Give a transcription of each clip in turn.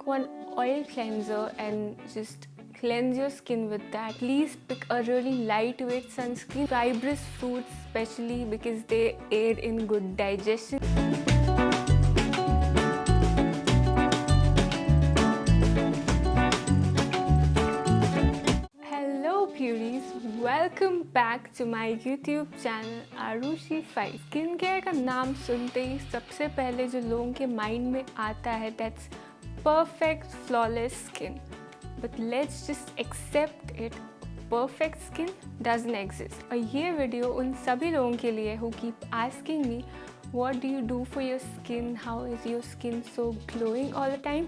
one oil cleanser and just cleanse your skin with that. Please pick a really lightweight sunscreen. Fibrous fruits especially, because they aid in good digestion. Hello Puries, welcome back to my YouTube channel Aarushified. Skin care का नाम सुनते ही सबसे पहले जो लोगों के mind में आता है that's perfect flawless skin. But let's just accept it. Perfect skin doesn't exist. और ये वीडियो उन सभी लोगों के लिए who keep asking me what do you do for your skin? How is your skin so glowing all the time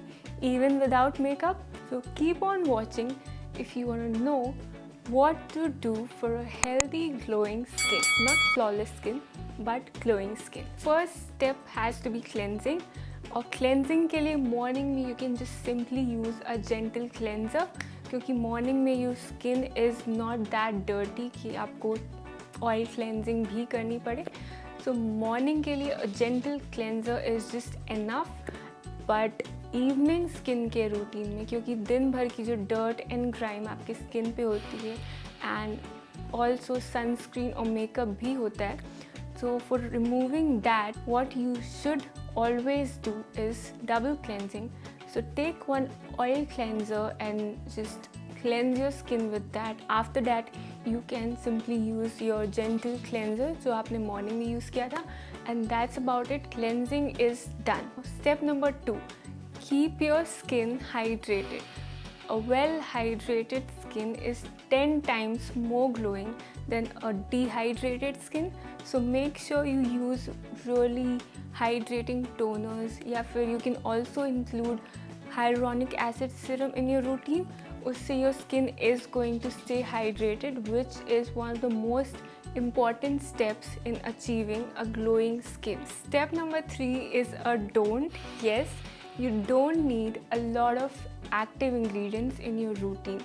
even without makeup? So keep on watching if you want to know what to do for a healthy glowing skin. Not flawless skin but glowing skin. First step has to be cleansing. और cleansing के लिए morning में you can just simply use a gentle cleanser, क्योंकि morning में your skin is not that dirty कि आपको oil cleansing भी करनी पड़े. So morning के लिए a gentle cleanser is just enough. But evening skin care routine में, क्योंकि दिन भर की जो dirt and grime आपकी skin पे होती है and also sunscreen और makeup भी होता है. So for removing that, what you should always do is double cleansing. So take one oil cleanser and just cleanse your skin with that. After that, you can simply use your gentle cleanser जो आपने morning में use किया था, and that's about it. Cleansing is done. Step number 2, keep your skin hydrated. A well-hydrated skin is 10 times more glowing than a dehydrated skin. So make sure you use really hydrating toners, या फिर you can also include hyaluronic acid serum in your routine. उससे your skin is going to stay hydrated, which is one of the most important steps in achieving a glowing skin. Step number 3 is a don't. Yes, you don't need a lot of active ingredients in your routine.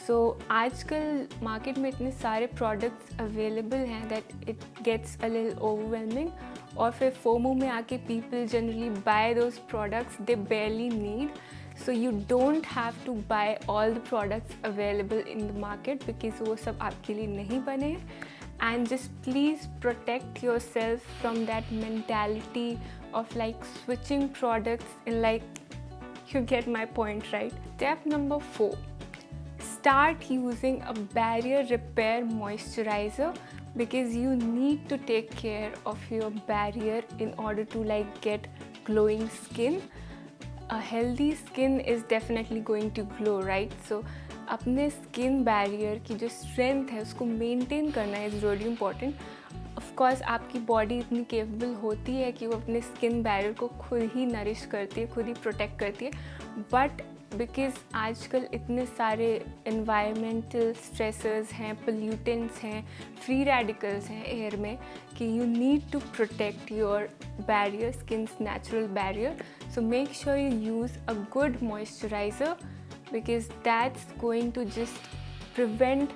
So आजकल market में इतने सारे products available हैं that it gets a little overwhelming. और फिर FOMO में आके people generally buy those products they barely need. So you don't have to buy all the products available in the market because वो सब आपके लिए नहीं बने हैं. And just please protect yourself from that mentality of like switching products in like, you get my point, right? Step number 4, start using a barrier repair moisturizer, because you need to take care of your barrier in order to like get glowing skin. A healthy skin is definitely going to glow, right? So अपने skin barrier की जो strength है उसको maintain करना is really important. Of course आपकी body इतनी capable होती है कि वो अपने स्किन बैरियर को खुद ही नरिश करती है, खुद ही प्रोटेक्ट करती है. बट बिकॉज आजकल इतने सारे एनवायरमेंटल स्ट्रेसर्स हैं, पोल्यूटेंट्स हैं, फ्री रेडिकल्स हैं एयर में, कि you need to protect your barrier, skin's natural barrier. So make sure you use a good moisturiser, because that's going to just prevent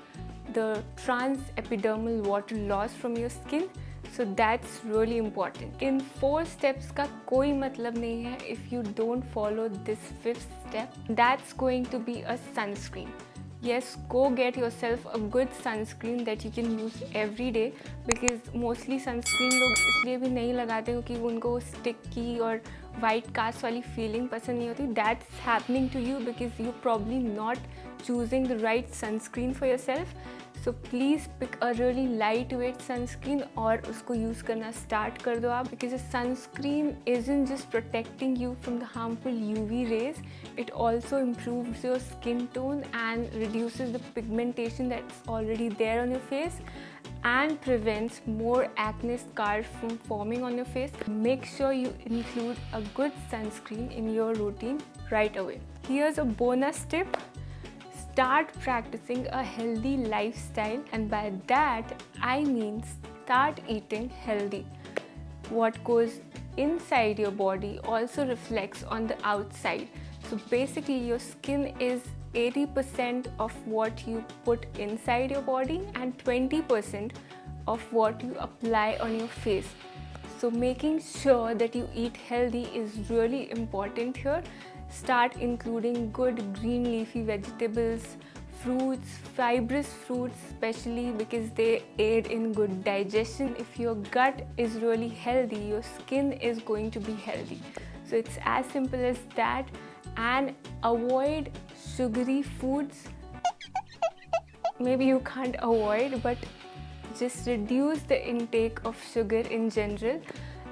the transepidermal water loss from your skin. So that's really important. In 4 steps का कोई मतलब नहीं है if you don't follow this 5th step. That's going to be a sunscreen. Yes, go get yourself a good sunscreen that you can use every day, because mostly sunscreen लोग इसलिए भी नहीं लगाते क्योंकि उनको sticky और white cast वाली feeling पसंद नहीं होती. That's happening to you because you're probably not choosing the right sunscreen for yourself. So please pick a really lightweight sunscreen और उसको use करना start कर दो आप, because a sunscreen isn't just protecting you from the harmful UV rays, it also improves your skin tone and reduces the pigmentation that's already there on your face and prevents more acne scars from forming on your face. Make sure you include a good sunscreen in your routine right away. Here's a bonus tip. Start practicing a healthy lifestyle, and by that I mean start eating healthy. What goes inside your body also reflects on the outside. So basically your skin is 80% of what you put inside your body and 20% of what you apply on your face. So making sure that you eat healthy is really important here. start including good green leafy vegetables, fruits, fibrous fruits especially, because they aid in good digestion. If your gut is really healthy, your skin is going to be healthy. So it's as simple as that. And avoid sugary foods. Maybe you can't avoid, but just reduce the intake of sugar in general,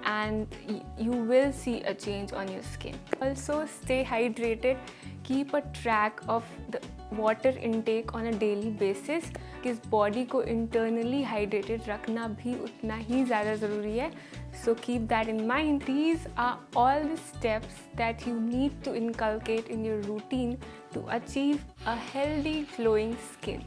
and you will see a change on your skin. Also, stay hydrated. Keep a track of the water intake on a daily basis, because body को internally hydrated रखना भी उतना ही ज़्यादा ज़रूरी है. So keep that in mind. These are all the steps that you need to inculcate in your routine to achieve a healthy glowing skin.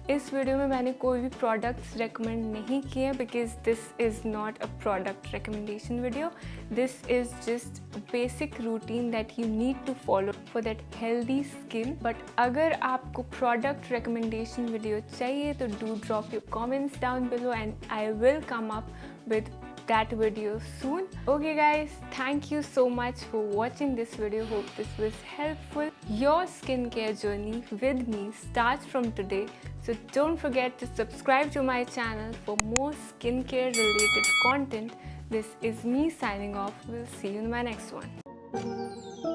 इस video में मैंने कोई भी प्रोडक्ट्स रेकमेंड नहीं किए, because this is not a product recommendation video. This is just basic routine that you need to follow for that healthy skin. But अगर आपको product recommendation video चाहिए तो do drop your comments down below and I will come up with that video soon. Okay guys, thank you so much for watching this video. Hope this was helpful. Your skincare journey with me starts from today. So don't forget to subscribe to my channel for more skincare related content. This is me signing off. We'll see you in my next one.